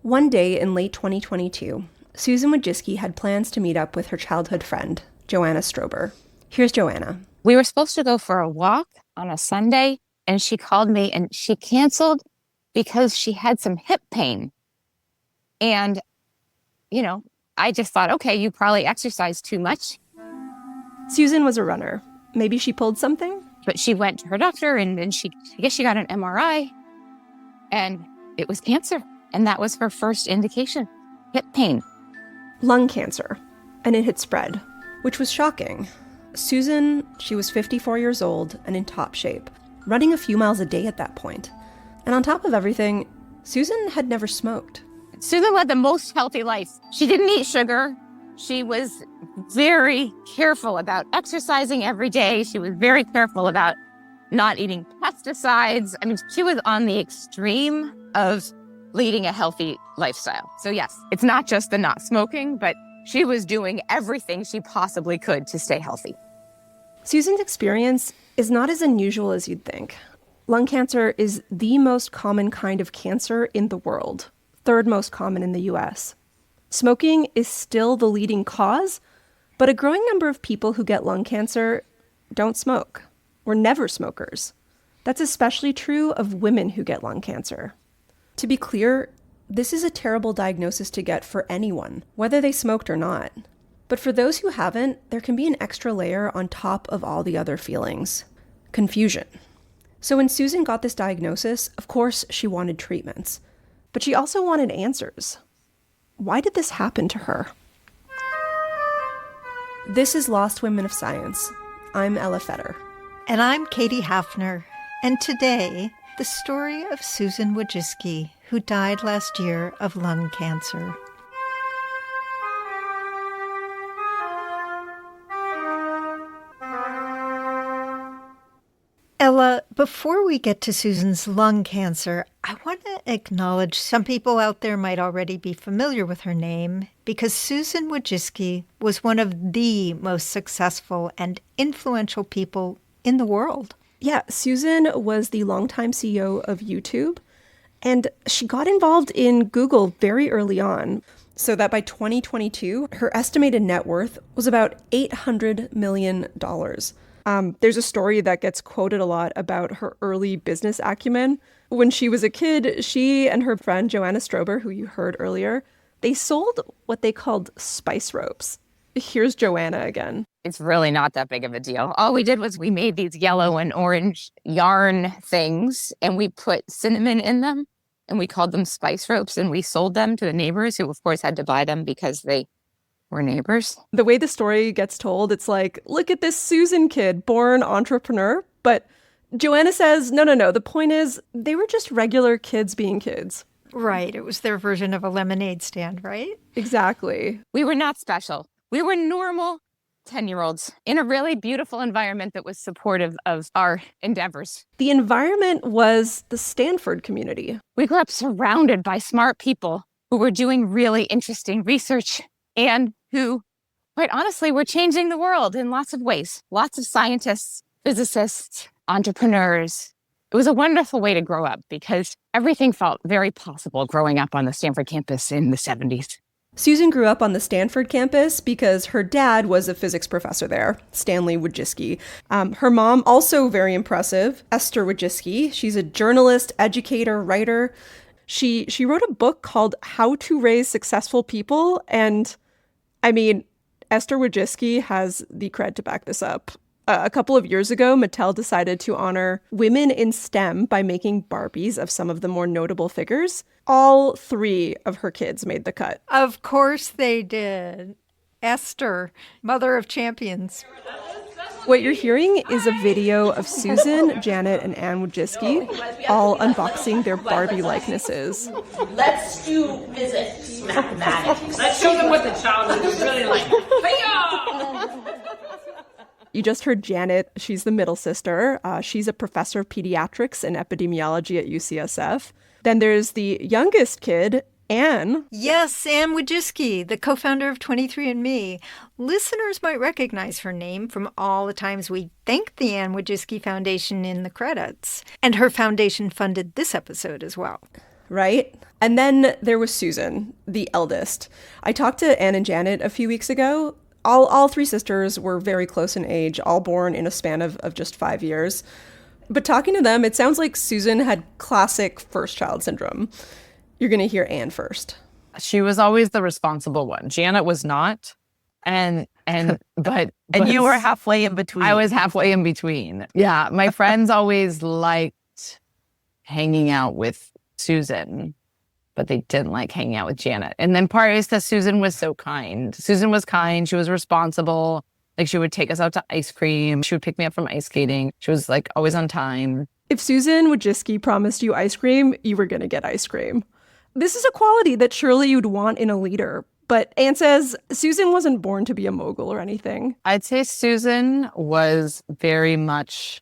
One day in late 2022, Susan Wojcicki had plans to meet up with her childhood friend, Joanna Strober. Here's Joanna. We were supposed to go for a walk on a Sunday, and she called me and she canceled because she had some hip pain. And, I just thought, okay, you probably exercised too much. Susan was a runner. Maybe she pulled something? But she went to her doctor and then I guess she got an MRI and it was cancer. And that was her first indication, hip pain. Lung cancer. And it had spread, which was shocking. Susan, she was 54 years old and in top shape, running a few miles a day at that point. And on top of everything, Susan had never smoked. Susan led the most healthy life. She didn't eat sugar. She was very careful about exercising every day. She was very careful about not eating pesticides. I mean, she was on the extreme of leading a healthy lifestyle. So yes, it's not just the not smoking, but she was doing everything she possibly could to stay healthy. Susan's experience is not as unusual as you'd think. Lung cancer is the most common kind of cancer in the world, third most common in the US. Smoking is still the leading cause, but a growing number of people who get lung cancer don't smoke, or never smokers. That's especially true of women who get lung cancer. To be clear, this is a terrible diagnosis to get for anyone, whether they smoked or not. But for those who haven't, there can be an extra layer on top of all the other feelings. Confusion. So when Susan got this diagnosis, of course she wanted treatments. But she also wanted answers. Why did this happen to her? This is Lost Women of Science. I'm Ella Fetter. And I'm Katie Hafner. And today, the story of Susan Wojcicki, who died last year of lung cancer. Ella, before we get to Susan's lung cancer, I want to acknowledge some people out there might already be familiar with her name because Susan Wojcicki was one of the most successful and influential people in the world. Yeah, Susan was the longtime CEO of YouTube, and she got involved in Google very early on, so that by 2022, her estimated net worth was about $800 million. There's a story that gets quoted a lot about her early business acumen. When she was a kid, she and her friend Joanna Strober, who you heard earlier, they sold what they called spice ropes. Here's Joanna again. It's really not that big of a deal. All we did was we made these yellow and orange yarn things and we put cinnamon in them and we called them spice ropes and we sold them to the neighbors who of course had to buy them because they were neighbors. The way the story gets told, it's like, look at this Susan kid, born entrepreneur. But Joanna says, no. The point is they were just regular kids being kids. Right. It was their version of a lemonade stand, right? Exactly. We were not special. We were normal 10-year-olds in a really beautiful environment that was supportive of our endeavors. The environment was the Stanford community. We grew up surrounded by smart people who were doing really interesting research and who, quite honestly, were changing the world in lots of ways. Lots of scientists, physicists, entrepreneurs. It was a wonderful way to grow up because everything felt very possible growing up on the Stanford campus in the 70s. Susan grew up on the Stanford campus because her dad was a physics professor there, Stanley Wojcicki. Her mom, also very impressive, Esther Wojcicki. She's a journalist, educator, writer. She wrote a book called How to Raise Successful People. And I mean, Esther Wojcicki has the cred to back this up. A couple of years ago, Mattel decided to honor women in STEM by making Barbies of some of the more notable figures. All 3 of her kids made the cut. Of course they did. Esther, mother of champions. What you're hearing is a video of Susan, Janet, and Anne Wojcicki all unboxing their Barbie likenesses. Let's do physics, mathematics. Let's show them what the child is really like. Hey-ya! You just heard Janet. She's the middle sister. She's a professor of pediatrics and epidemiology at UCSF. Then there's the youngest kid, Anne. Yes, Anne Wojcicki, the co-founder of 23andMe. Listeners might recognize her name from all the times we thanked the Anne Wojcicki Foundation in the credits. And her foundation funded this episode as well. right? And then there was Susan, the eldest. I talked to Anne and Janet a few weeks ago. All three sisters were very close in age, all born in a span of just 5 years. But talking to them, it sounds like Susan had classic first child syndrome. You're going to hear Anne first. She was always the responsible one. Janet was not. And You were halfway in between. I was halfway in between. Yeah. My friends always liked hanging out with Susan, but they didn't like hanging out with Janet. And then part is that Susan was so kind. Susan was kind. She was responsible. Like, she would take us out to ice cream. She would pick me up from ice skating. She was like always on time. If Susan Wojcicki promised you ice cream, you were going to get ice cream. This is a quality that surely you'd want in a leader. But Anne says Susan wasn't born to be a mogul or anything. I'd say Susan was very much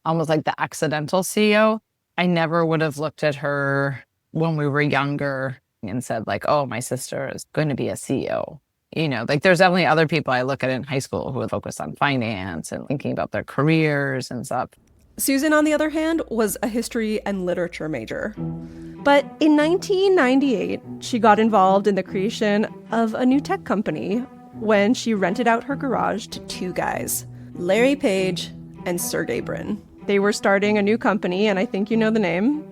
almost like the accidental CEO. I never would have looked at her when we were younger and said like, oh, my sister is going to be a CEO. You know, like, there's definitely other people I look at in high school who would focus on finance and thinking about their careers and stuff. Susan, on the other hand, was a history and literature major. But in 1998, she got involved in the creation of a new tech company when she rented out her garage to two guys, Larry Page and Sergey Brin. They were starting a new company, and I think you know the name.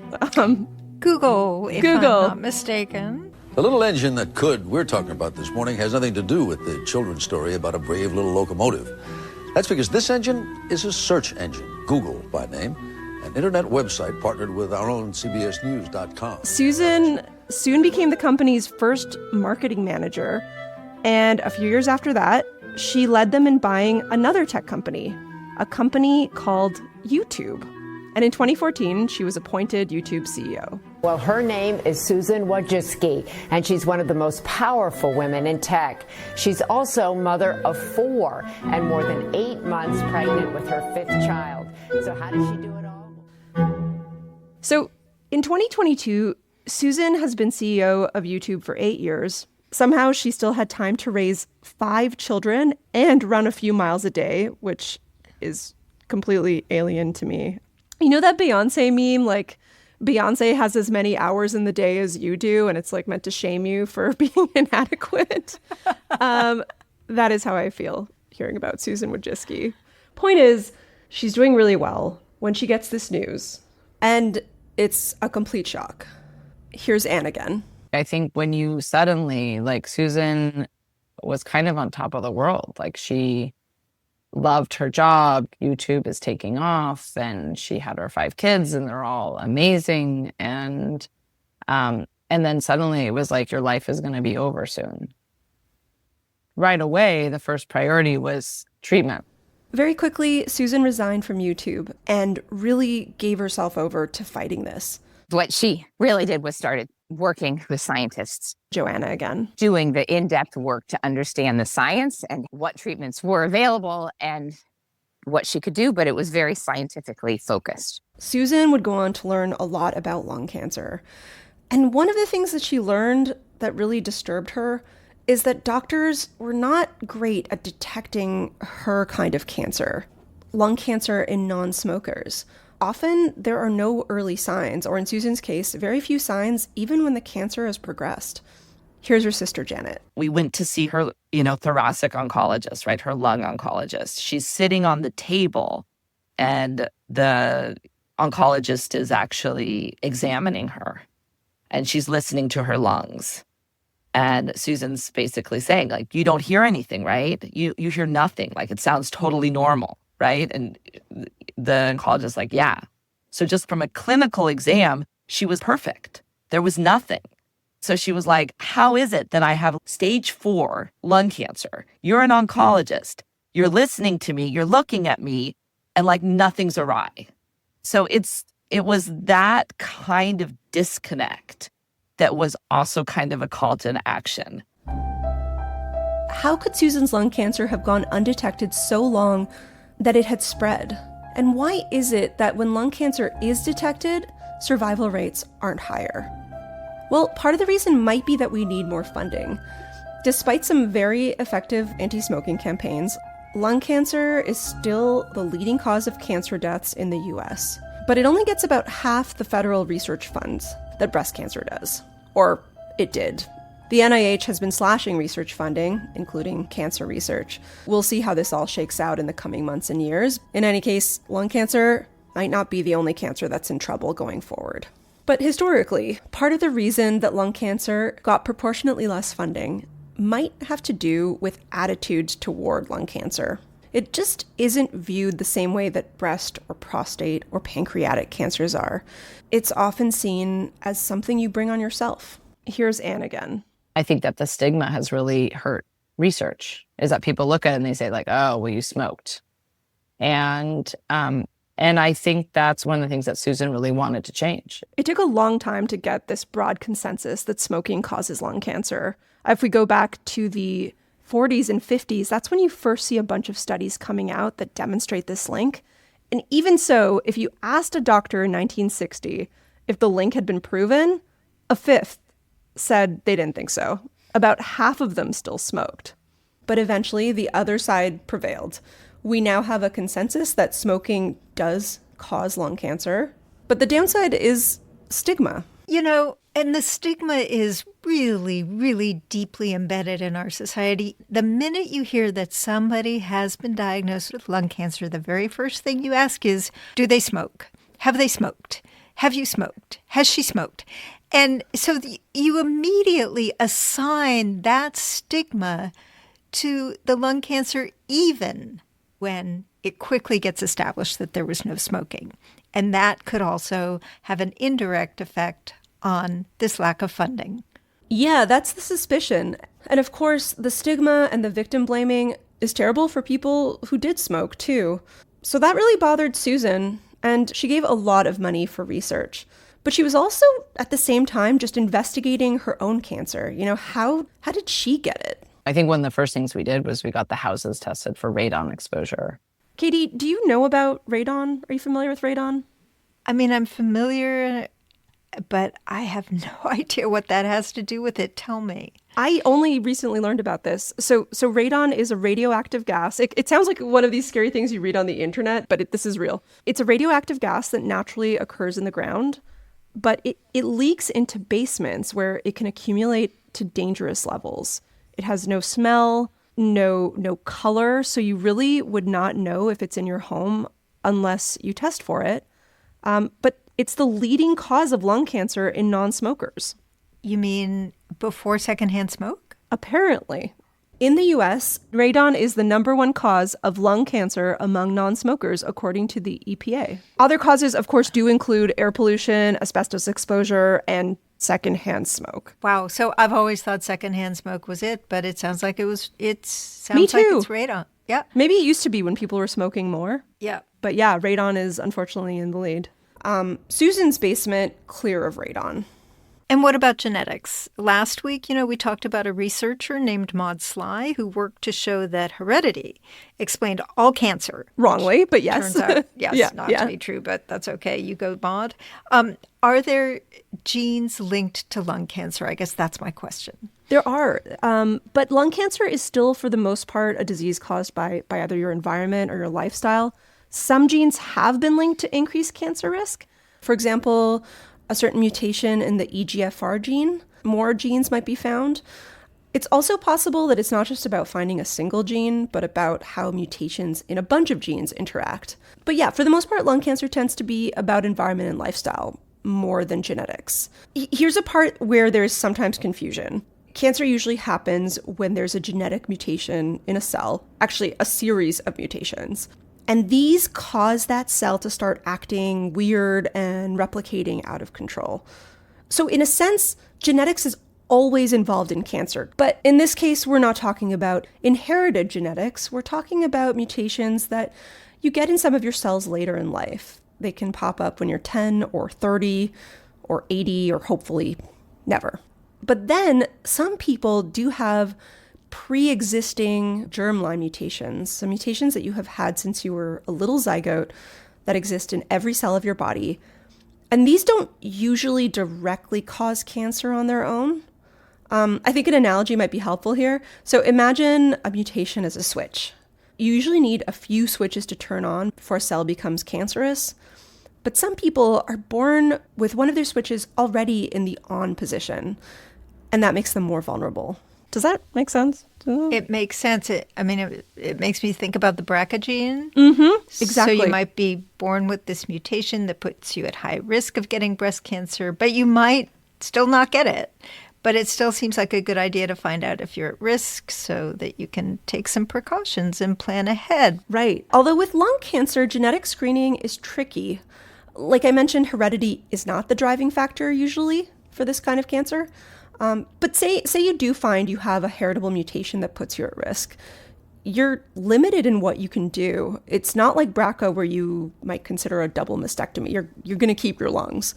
Google, if I'm not mistaken. The little engine that could we're talking about this morning has nothing to do with the children's story about a brave little locomotive. That's because this engine is a search engine, Google by name, an internet website partnered with our own CBSNews.com. Susan soon became the company's first marketing manager, and a few years after that, she led them in buying another tech company, a company called YouTube. And in 2014, she was appointed YouTube CEO. Well, her name is Susan Wojcicki, and she's one of the most powerful women in tech. She's also mother of 4 and more than 8 months pregnant with her 5th child. So how does she do it all? So in 2022, Susan has been CEO of YouTube for 8 years. Somehow she still had time to raise 5 children and run a few miles a day, which is completely alien to me. You know that Beyonce meme, like, Beyonce has as many hours in the day as you do, and it's like meant to shame you for being inadequate? That is how I feel hearing about Susan Wojcicki. Point is, she's doing really well when she gets this news, and it's a complete shock. Here's Anne again. I think when you suddenly, like, Susan was kind of on top of the world. Like, she loved her job. YouTube is taking off, and she had her 5 kids, and they're all amazing. And then suddenly it was like, your life is going to be over soon. Right away, the first priority was treatment. Very quickly, Susan resigned from YouTube and really gave herself over to fighting this. What she really did was started working with scientists, Joanna again. doing the in-depth work to understand the science and what treatments were available and what she could do, but it was very scientifically focused. Susan would go on to learn a lot about lung cancer. And one of the things that she learned that really disturbed her is that doctors were not great at detecting her kind of cancer, lung cancer in non-smokers. Often there are no early signs, or in Susan's case, very few signs, even when the cancer has progressed. Here's her sister, Janet. We went to see her, thoracic oncologist, right? Her lung oncologist. She's sitting on the table, and the oncologist is actually examining her, and she's listening to her lungs. And Susan's basically saying, like, you don't hear anything, right? You hear nothing. Like, it sounds totally normal, right? And the oncologist is like, yeah. So just from a clinical exam, she was perfect. There was nothing. So she was like, how is it that I have stage 4 lung cancer? You're an oncologist. You're listening to me. You're looking at me, and like nothing's awry. So it was that kind of disconnect that was also kind of a call to action. How could Susan's lung cancer have gone undetected so long that it had spread? And why is it that when lung cancer is detected, survival rates aren't higher? Well, part of the reason might be that we need more funding. Despite some very effective anti-smoking campaigns, lung cancer is still the leading cause of cancer deaths in the US. but it only gets about half the federal research funds that breast cancer does. Or it did. The NIH has been slashing research funding, including cancer research. We'll see how this all shakes out in the coming months and years. In any case, lung cancer might not be the only cancer that's in trouble going forward. But historically, part of the reason that lung cancer got proportionately less funding might have to do with attitudes toward lung cancer. It just isn't viewed the same way that breast or prostate or pancreatic cancers are. It's often seen as something you bring on yourself. Here's Anne again. I think that the stigma has really hurt research, is that people look at it and they say like, oh, well, you smoked. And I think that's one of the things that Susan really wanted to change. It took a long time to get this broad consensus that smoking causes lung cancer. If we go back to the 40s and 50s, that's when you first see a bunch of studies coming out that demonstrate this link. And even so, if you asked a doctor in 1960 if the link had been proven, a fifth said they didn't think so. About half of them still smoked. But eventually, the other side prevailed. We now have a consensus that smoking does cause lung cancer, but the downside is stigma. You know, and the stigma is really, really deeply embedded in our society. The minute you hear that somebody has been diagnosed with lung cancer, the very first thing you ask is, do they smoke? Have they smoked? Have you smoked? Has she smoked? And so you immediately assign that stigma to the lung cancer, even when it quickly gets established that there was no smoking. And that could also have an indirect effect on this lack of funding. Yeah, that's the suspicion. And of course, the stigma and the victim blaming is terrible for people who did smoke, too. So that really bothered Susan, and she gave a lot of money for research. But she was also, at the same time, just investigating her own cancer. You know, how did she get it? I think one of the first things we did was we got the houses tested for radon exposure. Katie, do you know about radon? Are you familiar with radon? I mean, I'm familiar, but I have no idea what that has to do with it. Tell me. I only recently learned about this. So radon is a radioactive gas. It sounds like one of these scary things you read on the internet, but this is real. It's a radioactive gas that naturally occurs in the ground, but it leaks into basements where it can accumulate to dangerous levels. It has no smell, no color, so you really would not know if it's in your home unless you test for it. But it's the leading cause of lung cancer in non-smokers. You mean before secondhand smoke? Apparently. In the U.S., radon is the #1 cause of lung cancer among non-smokers, according to the EPA. Other causes, of course, do include air pollution, asbestos exposure, and secondhand smoke. Wow. So I've always thought secondhand smoke was it, but it sounds like Me like it's radon. Yeah. Maybe it used to be when people were smoking more. Yeah. But yeah, radon is unfortunately in the lead. Susan's basement, clear of radon. And what about genetics? Last week, we talked about a researcher named Maud Sly who worked to show that heredity explained all cancer. Wrongly, but yes. Turns out, yes, not yeah. to be true, but that's okay. You go, Maud. Are there genes linked to lung cancer? I guess that's my question. There are. But lung cancer is still, for the most part, a disease caused by either your environment or your lifestyle. Some genes have been linked to increased cancer risk. For example, a certain mutation in the EGFR gene. More genes might be found. It's also possible that it's not just about finding a single gene, but about how mutations in a bunch of genes interact. But yeah, for the most part, lung cancer tends to be about environment and lifestyle more than genetics. Here's a part where there's sometimes confusion. Cancer usually happens when there's a genetic mutation in a cell, actually a series of mutations. And these cause that cell to start acting weird and replicating out of control. So in a sense, genetics is always involved in cancer. But in this case, we're not talking about inherited genetics. We're talking about mutations that you get in some of your cells later in life. They can pop up when you're 10 or 30 or 80 or hopefully never. But then some people do have pre-existing germline mutations, so mutations that you have had since you were a little zygote that exist in every cell of your body. And these don't usually directly cause cancer on their own. I think an analogy might be helpful here. So imagine a mutation as a switch. You usually need a few switches to turn on before a cell becomes cancerous. But some people are born with one of their switches already in the on position, and that makes them more vulnerable. Does that make sense? It makes sense. It makes me think about the BRCA gene. Exactly. So you might be born with this mutation that puts you at high risk of getting breast cancer, but you might still not get it. But it still seems like a good idea to find out if you're at risk so that you can take some precautions and plan ahead. Right. Although with lung cancer, genetic screening is tricky. Like I mentioned, heredity is not the driving factor usually for this kind of cancer. But say you do find you have a heritable mutation that puts you at risk. You're limited in what you can do. It's not like BRCA where you might consider a double mastectomy. You're going to keep your lungs.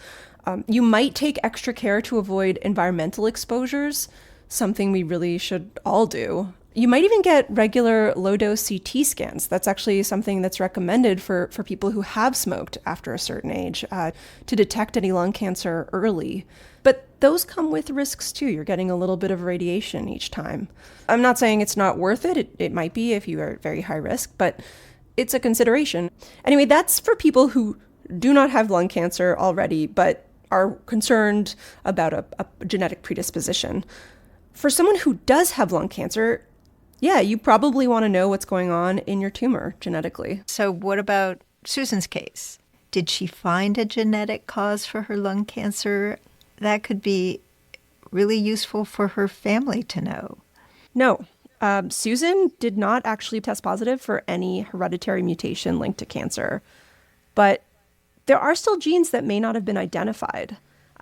You might take extra care to avoid environmental exposures, something we really should all do. You might even get regular low-dose CT scans. That's actually something that's recommended for people who have smoked after a certain age to detect any lung cancer early. But those come with risks too. You're getting a little bit of radiation each time. I'm not saying it's not worth it. It might be if you are at very high risk, but it's a consideration. Anyway, that's for people who do not have lung cancer already, but are concerned about a genetic predisposition. For someone who does have lung cancer, yeah, you probably want to know what's going on in your tumor genetically. So what about Susan's case? Did she find a genetic cause for her lung cancer? That could be really useful for her family to know. No, Susan did not actually test positive for any hereditary mutation linked to cancer. But there are still genes that may not have been identified.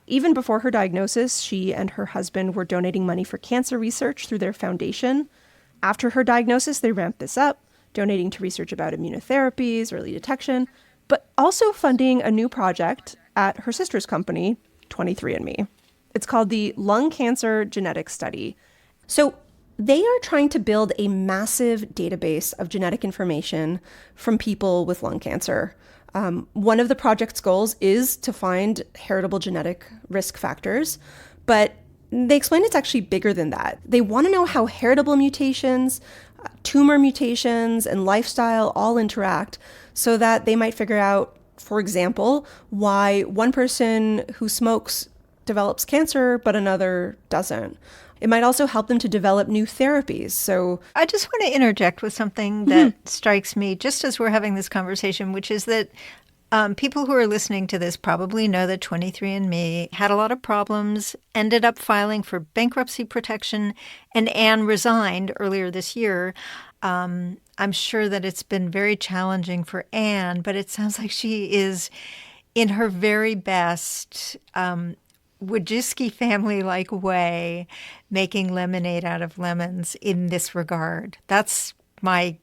Even before her diagnosis, she and her husband were donating money for cancer research through their foundation. After her diagnosis, they ramped this up, donating to research about immunotherapies, early detection, but also funding a new project at her sister's company, 23andMe. It's called the Lung Cancer Genetics Study. So they are trying to build a massive database of genetic information from people with lung cancer. One of the project's goals is to find heritable genetic risk factors, but they explain it's actually bigger than that. They want to know how heritable mutations, tumor mutations, and lifestyle all interact so that they might figure out, for example, why one person who smokes develops cancer but another doesn't. It might also help them to develop new therapies. So I just want to interject with something that strikes me just as we're having this conversation, which is that people who are listening to this probably know that 23andMe had a lot of problems, ended up filing for bankruptcy protection, and Anne resigned earlier this year. I'm sure that it's been very challenging for Anne, but it sounds like she is in her very best Wojcicki family-like way, making lemonade out of lemons in this regard. That's my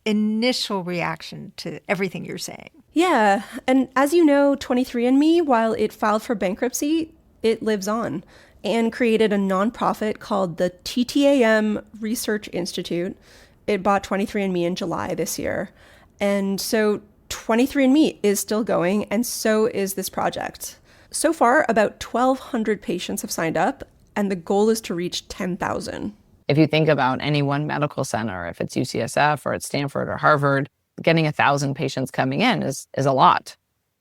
initial reaction to everything you're saying. yeah, and as you know, 23andMe, while it filed for bankruptcy, it lives on. Anne created a nonprofit called the TTAM Research Institute. It bought 23andMe in July this year. And so 23andMe is still going, and so is this project. So far, about 1,200 patients have signed up, and the goal is to reach 10,000. If you think about any one medical center, if it's UCSF or it's Stanford or Harvard, getting 1,000 patients coming in is a lot.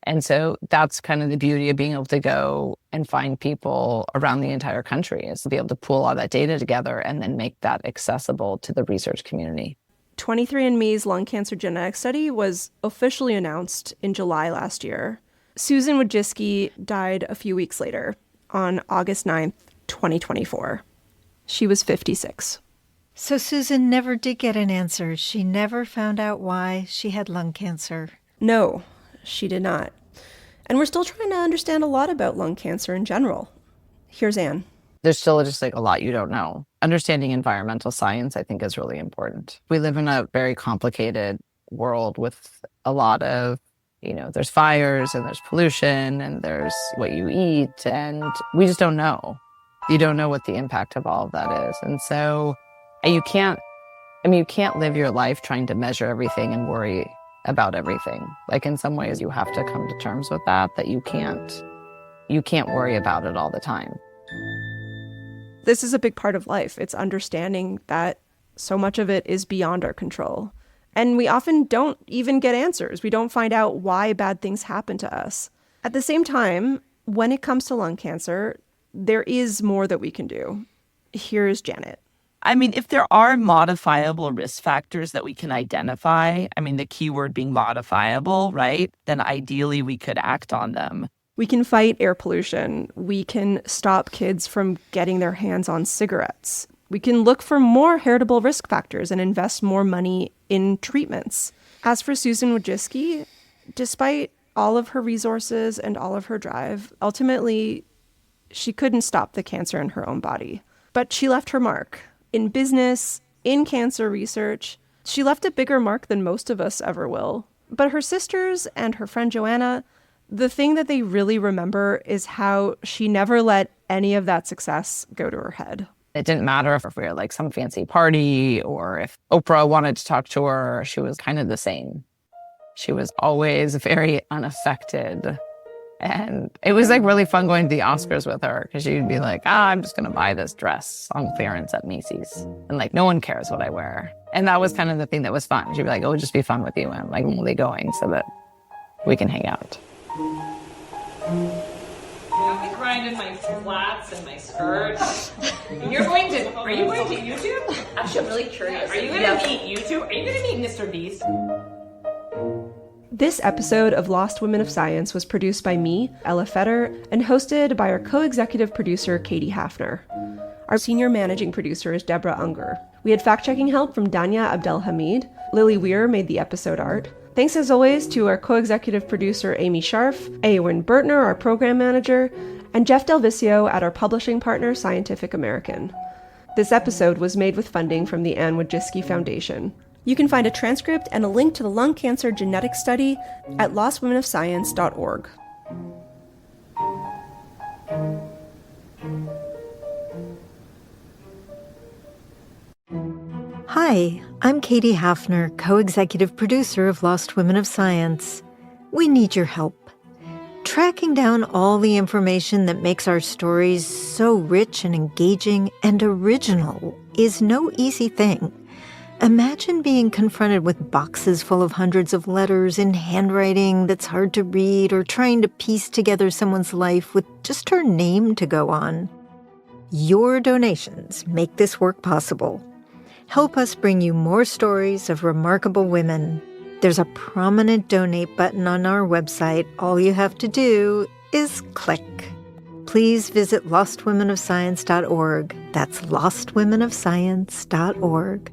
And so that's kind of the beauty of being able to go and find people around the entire country, is to be able to pull all that data together and then make that accessible to the research community. 23andMe's lung cancer genetics study was officially announced in July last year. Susan Wojcicki died a few weeks later, on August 9th, 2024. She was 56. So Susan never did get an answer. She never found out why she had lung cancer. No, she did not. And we're still trying to understand a lot about lung cancer in general. Here's Anne. There's still just like a lot you don't know. Understanding environmental science, I think, is really important. We live in a very complicated world with a lot of, there's fires and there's pollution and there's what you eat, and we just don't know. You don't know what the impact of all of that is. And so you can't live your life trying to measure everything and worry about everything. Like, in some ways you have to come to terms with that you can't worry about it all the time. This is a big part of life. It's understanding that so much of it is beyond our control. And we often don't even get answers. We don't find out why bad things happen to us. At the same time, when it comes to lung cancer, there is more that we can do. Here's Janet. I mean, if there are modifiable risk factors that we can identify, I mean, the key word being modifiable, right? Then ideally we could act on them. We can fight air pollution. We can stop kids from getting their hands on cigarettes. We can look for more heritable risk factors and invest more money in treatments. As for Susan Wojcicki, despite all of her resources and all of her drive, ultimately, she couldn't stop the cancer in her own body. But she left her mark. In business, in cancer research, she left a bigger mark than most of us ever will. But her sisters and her friend Joanna, the thing that they really remember is how she never let any of that success go to her head. It didn't matter if we were like some fancy party or if Oprah wanted to talk to her, she was kind of the same. She was always very unaffected. And it was like really fun going to the Oscars with her because she'd be like, I'm just going to buy this dress on clearance at Macy's. And like, no one cares what I wear. And that was kind of the thing that was fun. She'd be like, it would just be fun with you. And I'm like, I'm only going so that we can hang out. I'm grinding my flats and my skirt. Are you going to YouTube? Actually, I'm really curious. Are you going to meet YouTube? Are you going to meet Mr. Beast? This episode of Lost Women of Science was produced by me, Ella Fetter, and hosted by our co-executive producer, Katie Hafner. Our senior managing producer is Deborah Unger. We had fact-checking help from Danya Abdelhamid. Lily Weir made the episode art. Thanks as always to our co-executive producer, Amy Scharf, Eowyn Bertner, our program manager, and Jeff Delvicio at our publishing partner, Scientific American. This episode was made with funding from the Anne Wojcicki Foundation. You can find a transcript and a link to the lung cancer genetic study at lostwomenofscience.org. Hi, I'm Katie Hafner, co-executive producer of Lost Women of Science. We need your help. Tracking down all the information that makes our stories so rich and engaging and original is no easy thing. Imagine being confronted with boxes full of hundreds of letters in handwriting that's hard to read, or trying to piece together someone's life with just her name to go on. Your donations make this work possible. Help us bring you more stories of remarkable women. There's a prominent donate button on our website. All you have to do is click. Please visit lostwomenofscience.org. That's lostwomenofscience.org.